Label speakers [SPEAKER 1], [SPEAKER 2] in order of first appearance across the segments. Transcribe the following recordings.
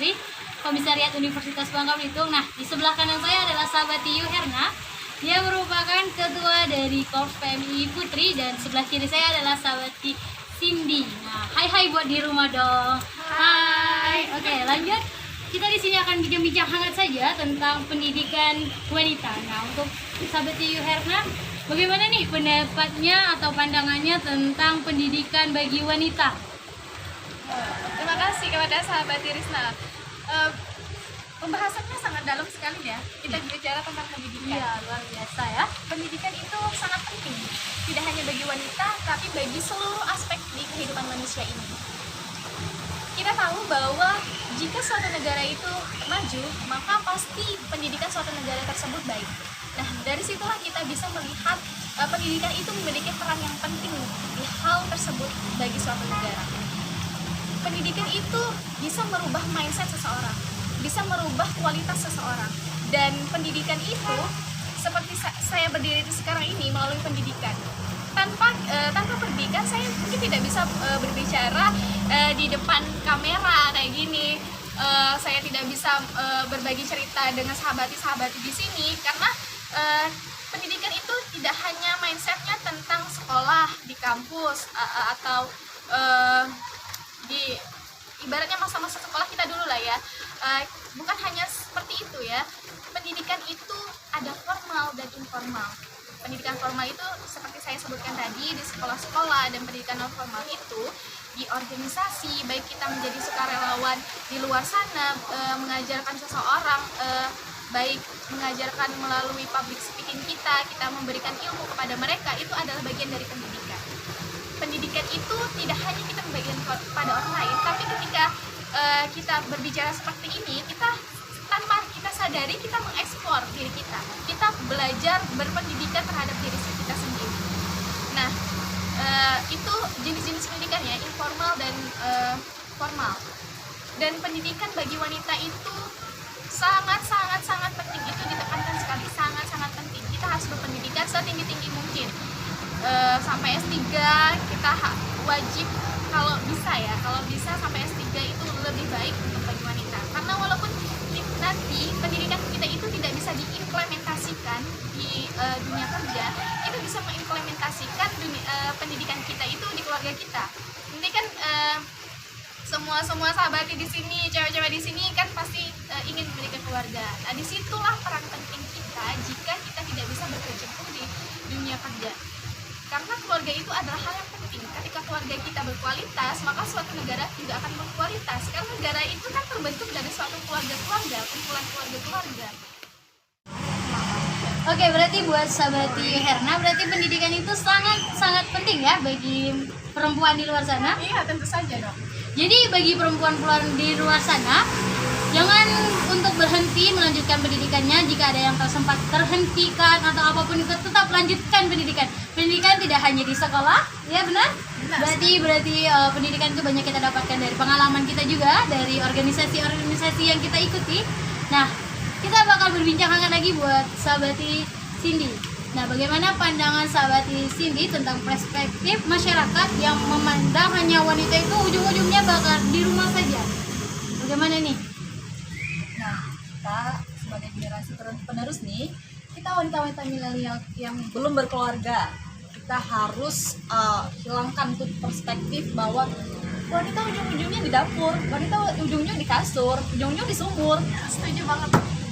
[SPEAKER 1] Putri, Komisariat Universitas Bangka Belitung. Nah, di sebelah kanan saya adalah sahabat Tiu Herna. Dia merupakan ketua dari Korps PMI Putri, dan sebelah kiri saya adalah sahabat Cindy. Nah, hai buat di rumah dong. Hai. Oke, lanjut. Kita di sini akan bincang-bincang hangat saja tentang pendidikan wanita. Nah, untuk sahabat Tiu Herna, bagaimana nih pendapatnya atau pandangannya tentang pendidikan bagi wanita?
[SPEAKER 2] Terima kasih kepada sahabat Irisna. Pembahasannya sangat dalam sekali ya. Kita bicara tentang pendidikan.
[SPEAKER 1] Iya, luar biasa ya.
[SPEAKER 2] Pendidikan itu sangat penting, tidak hanya bagi wanita, tapi bagi seluruh aspek di kehidupan manusia ini. Kita tahu bahwa jika suatu negara itu maju, maka pasti pendidikan suatu negara tersebut baik. Nah, dari situlah kita bisa melihat pendidikan itu memiliki peran yang penting di hal tersebut bagi suatu negara. Pendidikan itu bisa merubah mindset seseorang, bisa merubah kualitas seseorang. Dan pendidikan itu, seperti saya berdiri sekarang ini melalui pendidikan. Tanpa pendidikan saya mungkin tidak bisa berbicara di depan kamera kayak gini. Saya tidak bisa berbagi cerita dengan sahabati di sini, karena pendidikan itu tidak hanya mindsetnya tentang sekolah di kampus atau di ibaratnya masa-masa sekolah kita dulu lah ya. Bukan hanya seperti itu ya. Pendidikan itu ada formal dan informal. Pendidikan formal itu seperti saya sebutkan tadi di sekolah-sekolah, dan pendidikan non formal itu di organisasi, baik kita menjadi sukarelawan di luar sana, mengajarkan seseorang, baik mengajarkan melalui public speaking kita memberikan ilmu kepada mereka, itu adalah bagian dari pendidikan. Pendidikan itu tidak hanya kita membagikan kepada orang lain, tapi ketika kita berbicara seperti ini, kita tanpa kita sadari kita mengeksplor diri kita. Kita belajar berpendidikan terhadap diri kita sendiri. Nah, itu jenis-jenis pendidikannya, informal dan formal. Dan pendidikan bagi wanita itu sangat penting, itu ditekankan sekali, sangat penting. Kita harus berpendidikan setinggi-tinggi mungkin. Sampai S3 kita wajib, kalau bisa sampai S3 itu lebih baik untuk bagi wanita. Karena walaupun nanti pendidikan kita itu tidak bisa diimplementasikan di dunia kerja, kita bisa mengimplementasikan pendidikan kita itu di keluarga kita. Nanti kan semua sahabat di sini, cewek-cewek di sini kan pasti ingin memiliki keluarga. Nah, disitulah peran penting kita jika kita tidak bisa berkecimpung di dunia kerja. Karena keluarga itu adalah hal yang penting. Ketika keluarga kita berkualitas, maka suatu negara juga akan berkualitas. Karena negara itu kan terbentuk dari suatu keluarga-keluarga, kumpulan keluarga-keluarga.
[SPEAKER 1] Oke, berarti buat sahabat Herna, berarti pendidikan itu sangat penting ya bagi perempuan di luar sana.
[SPEAKER 2] Iya, tentu saja dong.
[SPEAKER 1] Jadi bagi perempuan-perempuan di luar sana, jangan untuk berhenti melanjutkan pendidikannya. Jika ada yang sempat terhentikan atau apapun itu, tetap lanjutkan pendidikan. Pendidikan tidak hanya di sekolah, ya benar? Berarti pendidikan itu banyak kita dapatkan dari pengalaman kita juga, dari organisasi-organisasi yang kita ikuti. Nah, kita bakal berbincang hangat lagi buat sahabati Cindy. Nah, bagaimana pandangan sahabati Cindy tentang perspektif masyarakat yang memandang hanya wanita itu ujung-ujungnya bakal di rumah saja? Bagaimana nih?
[SPEAKER 3] Nah, kita sebagai generasi penerus nih, kita wanita-wanita milenial yang belum berkeluarga, kita harus hilangkan tuh perspektif bahwa wanita ujung-ujungnya di dapur, wanita ujungnya di kasur, ujungnya di sumur.
[SPEAKER 2] Setuju banget.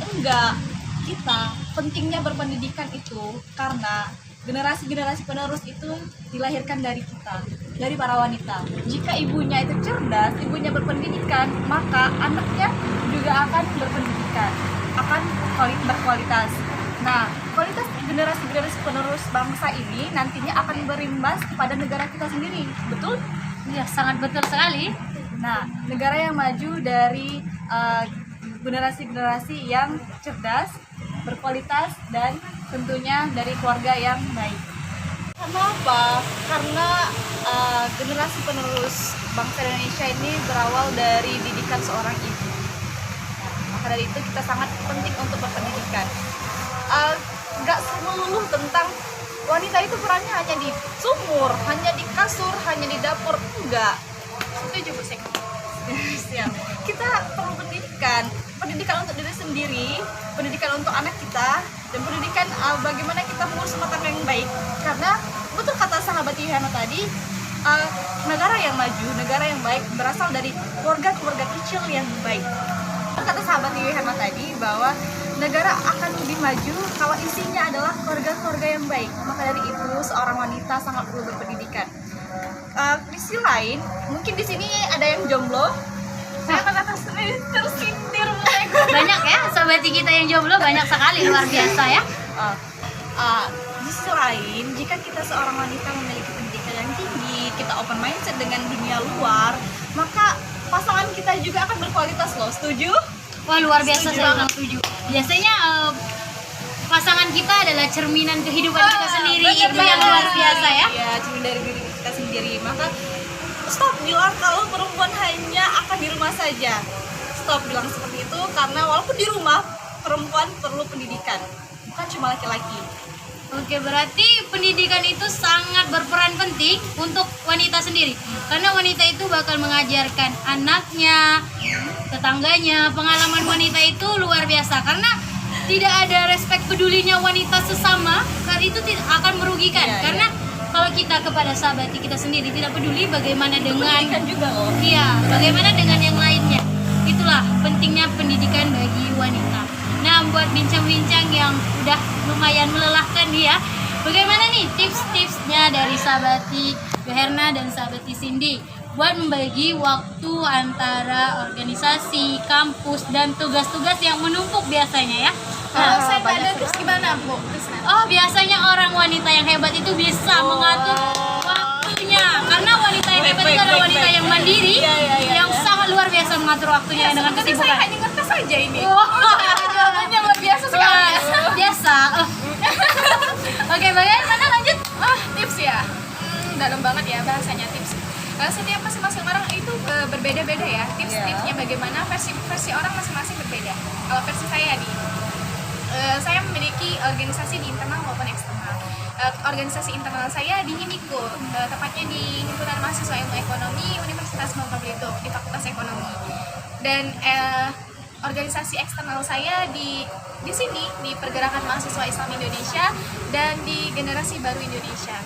[SPEAKER 3] Enggak, kita pentingnya berpendidikan itu karena generasi-generasi penerus itu dilahirkan dari kita, dari para wanita. Jika ibunya itu cerdas, ibunya berpendidikan, maka anaknya juga akan berpendidikan, akan berkualitas. Nah, kualitas generasi-generasi penerus bangsa ini nantinya akan berimbas kepada negara kita sendiri, betul?
[SPEAKER 1] Ya, sangat betul sekali.
[SPEAKER 3] Nah, negara yang maju dari generasi-generasi yang cerdas, berkualitas, dan tentunya dari keluarga yang baik. Kenapa? Karena generasi penerus bangsa Indonesia ini berawal dari didikan seorang ibu. Maka dari itu kita sangat penting untuk berpendidikan. Nggak melulu tentang wanita itu perannya hanya di sumur, hanya di kasur, hanya di dapur, enggak.
[SPEAKER 2] Setuju, Bu Sek.
[SPEAKER 3] Siap. kita perlu pendidikan untuk diri sendiri, pendidikan untuk anak kita, dan pendidikan bagaimana kita mengurus rumah tangga yang baik. Karena betul kata sahabat Yohana tadi, negara yang maju, negara yang baik berasal dari keluarga-keluarga kecil yang baik. Kata sahabat Yohana tadi bahwa negara akan lebih maju kalau isinya adalah keluarga-keluarga yang baik. Maka dari itu seorang wanita sangat perlu berpendidikan. Di sisi lain, mungkin di sini ada yang jomblo. Saya akan tersindir mereka.
[SPEAKER 1] Banyak ya sahabat kita yang jomblo, banyak sekali, luar biasa ya.
[SPEAKER 3] Di sisi lain, jika kita seorang wanita memiliki pendidikan yang tinggi, kita open mindset dengan dunia luar, maka pasangan kita juga akan berkualitas loh. Setuju?
[SPEAKER 1] Wah, luar biasa,
[SPEAKER 3] Setuju
[SPEAKER 1] saya
[SPEAKER 3] banget.
[SPEAKER 1] setuju. Biasanya pasangan kita adalah cerminan kehidupan kita sendiri. Itu yang luar biasa ya.
[SPEAKER 3] Iya, cermin dari diri kita sendiri. Maka stop bilang kalau perempuan hanya akan di rumah saja. Stop bilang seperti itu, karena walaupun di rumah perempuan perlu pendidikan, bukan cuma laki-laki.
[SPEAKER 1] Oke, berarti pendidikan itu sangat berperan penting untuk wanita sendiri. Karena wanita itu bakal mengajarkan anaknya, tetangganya. Pengalaman wanita itu luar biasa. Karena tidak ada respek pedulinya wanita sesama, karena itu tidak akan merugikan.
[SPEAKER 3] Iya,
[SPEAKER 1] Karena kalau kita kepada sahabat kita sendiri tidak peduli, bagaimana dengan
[SPEAKER 3] Pendidikan juga loh.
[SPEAKER 1] iya, bagaimana dengan yang lainnya. Itulah pentingnya pendidikan bagi wanita. Nah, buat bincang-bincang yang udah lumayan melelahkan nih ya, bagaimana nih tips-tipsnya dari sahabati Yoherna dan sahabati Cindy buat membagi waktu antara organisasi, kampus, dan tugas-tugas yang menumpuk biasanya ya?
[SPEAKER 2] Saya nggak ada tips gimana Bu Krisna?
[SPEAKER 1] Oh, biasanya orang wanita yang hebat itu bisa mengatur waktunya. Karena wanita yang hebat itu adalah wanita yang mandiri, yang sangat luar biasa mengatur waktunya dengan
[SPEAKER 2] Sebenarnya saya
[SPEAKER 1] kesibukan.
[SPEAKER 2] hanya ngetes saja ini.
[SPEAKER 1] Oh.
[SPEAKER 2] Jawabannya luar biasa sekali.
[SPEAKER 1] Wah, biasa. Oke, bagaimana lanjut?
[SPEAKER 2] Tips ya. Dalam banget ya bahasanya tips. Setiap masing-masing orang itu berbeda-beda ya. Tips-tipsnya bagaimana versi orang masing-masing berbeda. Kalau versi saya nih, saya memiliki organisasi di internal maupun eksternal. Organisasi internal saya di HIMIKO, tepatnya di Himpunan Mahasiswa Ilmu Ekonomi Universitas Bangka Belitung di Fakultas Ekonomi. Dan organisasi eksternal saya di sini di Pergerakan Mahasiswa Islam Indonesia dan di Generasi Baru Indonesia.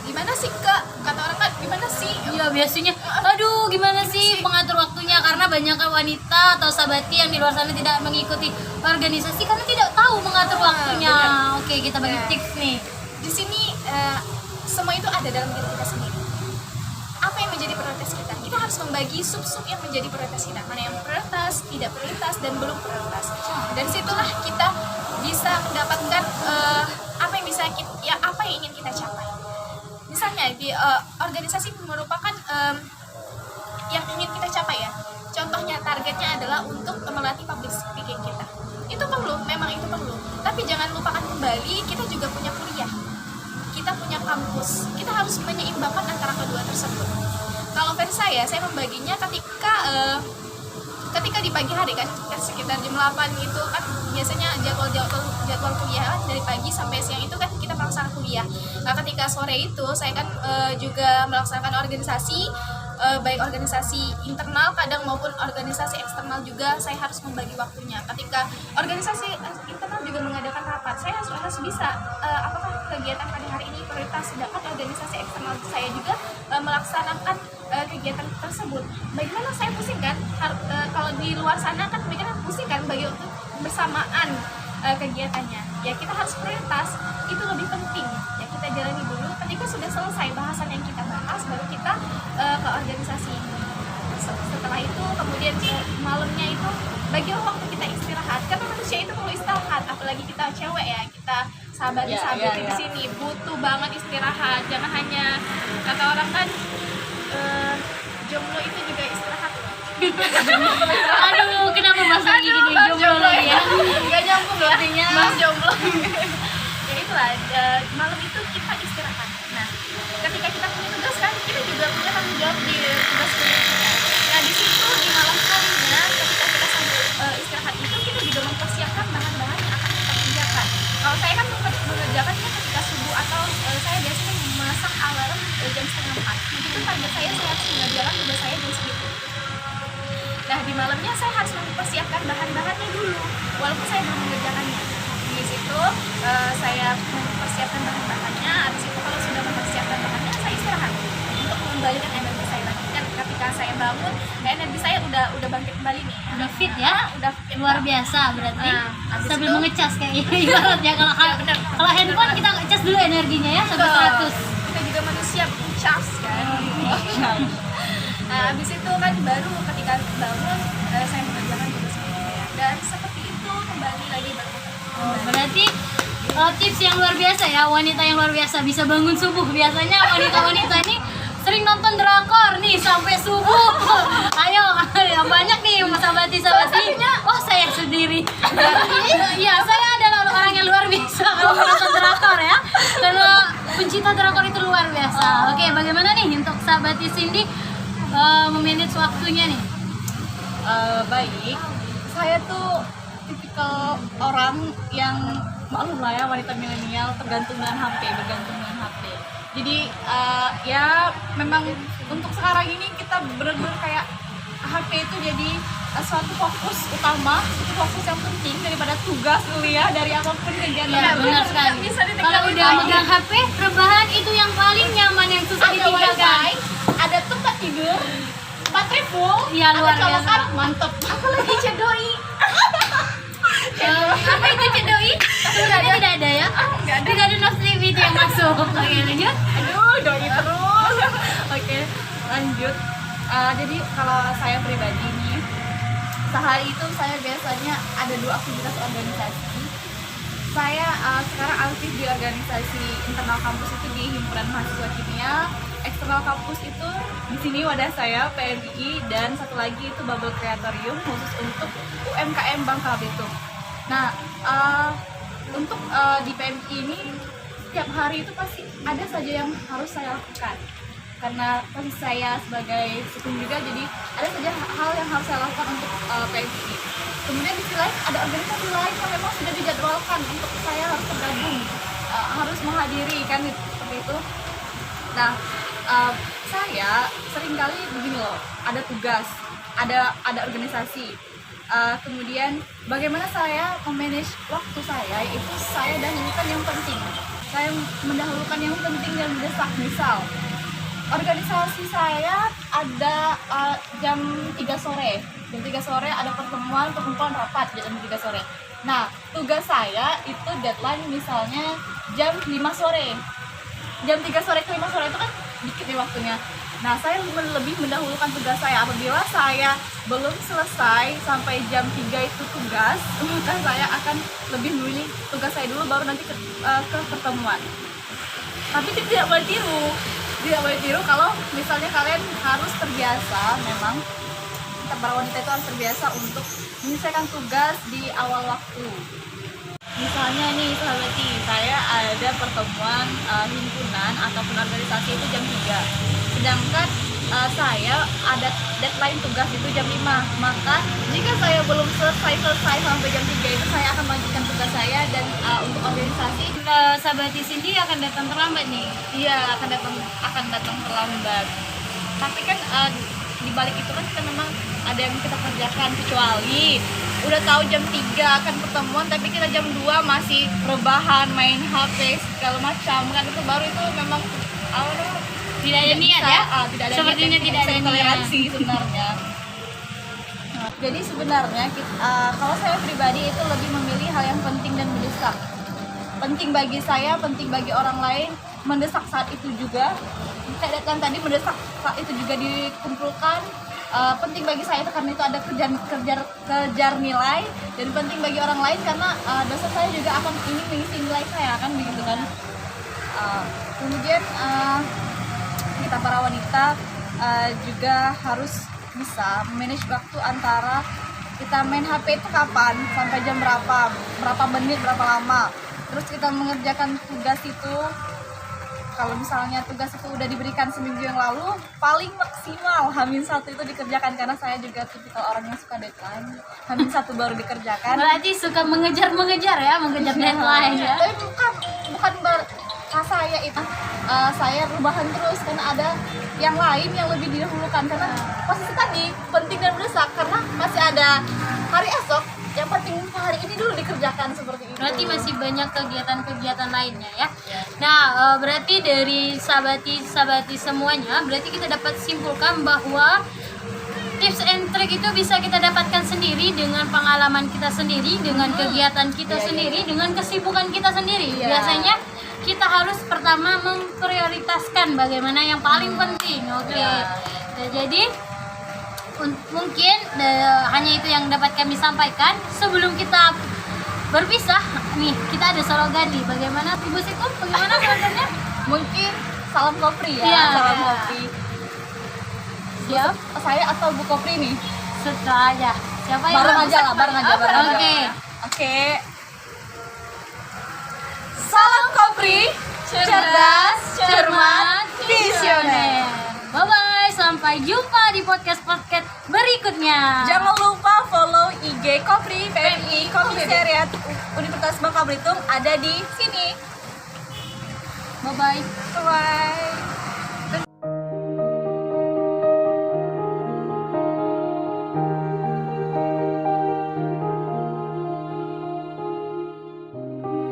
[SPEAKER 2] Gimana sih Kak? Kata orang kan gimana sih?
[SPEAKER 1] Ya biasanya, aduh gimana sih mengatur waktunya, karena banyak wanita atau sahabati yang di luar sana tidak mengikuti organisasi karena tidak tahu mengatur waktunya.
[SPEAKER 2] benar.
[SPEAKER 1] Oke, kita bagi
[SPEAKER 2] Ya.
[SPEAKER 1] tips nih.
[SPEAKER 2] Di sini semua itu ada dalam diri kita sendiri. Apa yang menjadi prioritas kita? Kita harus membagi sub-sub yang menjadi prioritas kita. Mana yang prioritas, tidak prioritas, dan belum prioritas. Dari situlah kita bisa mendapatkan apa yang ingin kita capai. Misalnya di organisasi merupakan yang ingin kita capai ya. Contohnya targetnya adalah untuk melatih public speaking kita. Itu perlu, memang itu perlu. Tapi jangan lupakan kembali kita juga punya kuliah. Kita punya kampus. Kita harus menyeimbangkan antara kedua tersebut. Kalau versi saya membaginya ketika di pagi hari kan sekitar jam 8 itu kan biasanya jadwal kuliah kan dari pagi sampai siang itu kan kita melaksanakan kuliah. Nah, ketika sore itu saya kan juga melaksanakan organisasi, baik organisasi internal kadang maupun organisasi eksternal juga saya harus membagi waktunya. Ketika organisasi internal juga mengadakan rapat, saya harus bisa apakah kegiatan pada hari ini prioritas, sedangkan organisasi eksternal saya juga melaksanakan kegiatan tersebut. Bagaimana saya pusing kan? Kalau di luar sana kan mereka pusing kan bagi untuk bersamaan kegiatannya. Ya kita harus prioritas, itu lebih penting. Ya kita jalani dulu. Ketika sudah selesai bahasan yang kita bahas, baru kita ke organisasi. Setelah itu kemudian malamnya itu bagilah waktu kita istirahat. Karena manusia itu perlu istirahat, apalagi kita cewek ya, kita sahabat di sini butuh banget istirahat. Jangan hanya kata orang kan jomblo itu juga istirahat.
[SPEAKER 1] Aduh, kenapa bahasa gini jomblo lagi ya?
[SPEAKER 2] Gak nyambung loh artinya. Mas jomblo. Ya itulah, malam itu kita istirahat. Nah, ketika kita punya tugas kan, kita juga punya tanggung jawab di tugas kuliah kita. Nah, di situ di malam harinya ketika kita sambil istirahat itu kita juga mempersiapkan bahan-bahan yang akan kita kerjakan. Kalau saya kan mengerjakannya ketika subuh atau saya biasanya memasang alarm jam 3:30. Itu target saya harus mengerjakan tugas saya jam segitu. Nah di malamnya saya harus mempersiapkan bahan-bahannya dulu, walaupun saya belum mengerjakannya. Di situ saya mempersiapkan bahan-bahannya. Habis itu kalau sudah mempersiapkan bahannya, saya istirahat untuk mengembalikan energi saya lagi. Dan ketika saya bangun, energi saya udah bangkit kembali nih.
[SPEAKER 1] Udah fit ya,
[SPEAKER 2] Udah fit
[SPEAKER 1] luar
[SPEAKER 2] banget.
[SPEAKER 1] biasa berarti.
[SPEAKER 2] Nah, habis
[SPEAKER 1] Sambil
[SPEAKER 2] itu-
[SPEAKER 1] mengecas kayak ibaratnya
[SPEAKER 2] benar.
[SPEAKER 1] kalau handphone kita ngecas dulu energinya ya sampai 100.
[SPEAKER 2] Kita juga manusia butuh charge kan. Nah, habis itu kan baru ketika bangun saya mengerjakan tugas saya. Dan seperti itu kembali lagi
[SPEAKER 1] Oh, berarti tips yang luar biasa ya, wanita yang luar biasa bisa bangun subuh. Biasanya wanita-wanita ini sering nonton drakor nih sampai subuh. Ayo, banyak nih sahabat-sahabat. Oh, saya sendiri. Iya, saya adalah orang yang luar biasa kalau menonton drakor ya. Karena pencinta drakor itu luar biasa. Oke, bagaimana nih untuk sahabat Cindy memanage waktunya nih?
[SPEAKER 3] Baik, saya tuh tipikal orang yang maklum lah ya, wanita milenial tergantung dengan HP, bergantung dengan HP. Jadi ya memang untuk sekarang ini kita benar-benar kayak HP itu jadi suatu fokus utama, suatu fokus yang penting daripada tugas kuliah, dari apapun kegiatan.
[SPEAKER 1] Ya, benar sekali.
[SPEAKER 2] bisa ditinggalin
[SPEAKER 1] Kalau udah
[SPEAKER 2] lagi.
[SPEAKER 1] megang HP, rebahan itu yang paling nyaman, yang susah
[SPEAKER 3] Ada
[SPEAKER 1] ditinggalkan.
[SPEAKER 3] wifi, ada tempat tidur, baterai full,
[SPEAKER 1] Iya, luar
[SPEAKER 3] ada colokan,
[SPEAKER 1] biasa.
[SPEAKER 3] mantep. Apalagi cedoi.
[SPEAKER 1] Apa itu Cik Doi? Sebenarnya tidak ada ya? Tidak ada nasib itu yang masuk. Oke, lanjut.
[SPEAKER 3] Aduh, doi terus. Oke, lanjut. Jadi kalau saya pribadi nih, sehari itu saya biasanya ada 2 aktivitas organisasi. Saya sekarang aktif di organisasi internal kampus itu di Himpunan Mahasiswa Kimia. Eksternal kampus itu di sini wadah saya PMI, dan satu lagi itu Bubble Creatorium khusus untuk UMKM Bangka Belitung. Nah, untuk di PMI ini setiap hari itu pasti ada saja yang harus saya lakukan, karena posisi saya sebagai psikolog juga, jadi ada saja hal yang harus saya lakukan untuk PMI. Kemudian di sisi lain ada organisasi lain yang memang sudah dijadwalkan untuk saya harus tergabung, harus menghadiri kan seperti itu. Nah, saya seringkali begini loh, ada tugas, ada organisasi. Kemudian bagaimana saya memanage waktu saya, itu saya dahulukan yang penting. Saya mendahulukan yang penting dan mendesak. Misal organisasi saya ada jam 3 sore. Jam 3 sore ada pertemuan rapat jam 3 sore. Nah, tugas saya itu deadline misalnya jam 5 sore. Jam 3 sore ke 5 sore itu kan dikit ya waktunya. Nah, saya lebih mendahulukan tugas saya. Apabila saya belum selesai sampai jam 3 itu tugas, maka saya akan lebih memilih tugas saya dulu, baru nanti ke pertemuan. Tapi tidak boleh tiru. Tidak boleh tiru kalau misalnya kalian harus terbiasa, memang kita para wanita itu harus terbiasa untuk menyelesaikan tugas di awal waktu. Misalnya nih sahabati, saya ada pertemuan himpunan ataupun organisasi itu jam 3, sedangkan saya ada deadline tugas itu jam 5. Maka jika saya belum selesai sampai jam 3 itu, saya akan melanjutkan tugas saya. Dan untuk organisasi,
[SPEAKER 1] Sahabat Cindy akan datang terlambat nih.
[SPEAKER 3] iya akan datang terlambat. Tapi kan di balik itu kan kita memang ada yang kita kerjakan, kecuali udah tahu jam 3 akan pertemuan tapi kita jam 2 masih rebahan, main HP segala macam kan, itu baru itu memang
[SPEAKER 1] Tidak ada niat ya?
[SPEAKER 3] tidak ada
[SPEAKER 1] Sepertinya
[SPEAKER 3] niat,
[SPEAKER 1] tidak ada niat.
[SPEAKER 3] toleransi sebenarnya. Jadi sebenarnya kalau saya pribadi itu lebih memilih hal yang penting dan mendesak. Penting bagi saya, penting bagi orang lain, mendesak saat itu juga. Kayak kan tadi mendesak saat itu juga dikumpulkan. Penting bagi saya itu karena itu ada kejar nilai, dan penting bagi orang lain karena dosen saya juga akan ingin mengisi nilai saya kan, begitu kan. Kemudian kita para wanita juga harus bisa manage waktu antara kita main HP itu kapan, sampai jam berapa menit, berapa lama. Terus kita mengerjakan tugas itu, kalau misalnya tugas itu udah diberikan seminggu yang lalu, paling maksimal H-1 itu dikerjakan, karena saya juga tipikal orang yang suka deadline. H-1 baru dikerjakan.
[SPEAKER 1] Berarti suka mengejar ya, mengejar deadline ya.
[SPEAKER 3] Tapi bukan saya itu saya rebahan terus, karena ada yang lain yang lebih didahulukan, karena posisi tadi penting dan mendesak, karena pada hari esok, yang penting hari ini dulu dikerjakan seperti itu.
[SPEAKER 1] Berarti masih banyak kegiatan-kegiatan lainnya ya. Nah, berarti dari sahabati semuanya, berarti kita dapat simpulkan bahwa tips and trick itu bisa kita dapatkan sendiri dengan pengalaman kita sendiri, dengan kegiatan kita sendiri, dengan kesibukan kita sendiri.
[SPEAKER 3] Iya.
[SPEAKER 1] Biasanya kita harus pertama memprioritaskan bagaimana yang paling penting. Oke. Nah, jadi mungkin hanya itu yang dapat kami sampaikan. Sebelum kita berpisah, nih kita ada slogan nih. Bagaimana Ibu Sikum? Bagaimana slogannya?
[SPEAKER 3] Mungkin salam kopri ya,
[SPEAKER 1] Iya.
[SPEAKER 3] salam kopri.
[SPEAKER 1] Siap?
[SPEAKER 3] Saya atau Bu Kopri nih?
[SPEAKER 1] Setelah aja. Siapa yang
[SPEAKER 3] Bareng
[SPEAKER 1] mau?
[SPEAKER 3] aja lah, bareng aja.
[SPEAKER 1] Oke.
[SPEAKER 3] Oke. Salam Kopri, cerdas, cermat, visioner.
[SPEAKER 1] Bye-bye, sampai jumpa di podcast berikutnya.
[SPEAKER 3] Jangan lupa follow IG Kopri PMI Komisariat Universitas Bangka Belitung ada di sini.
[SPEAKER 1] Bye-bye.
[SPEAKER 3] Bye.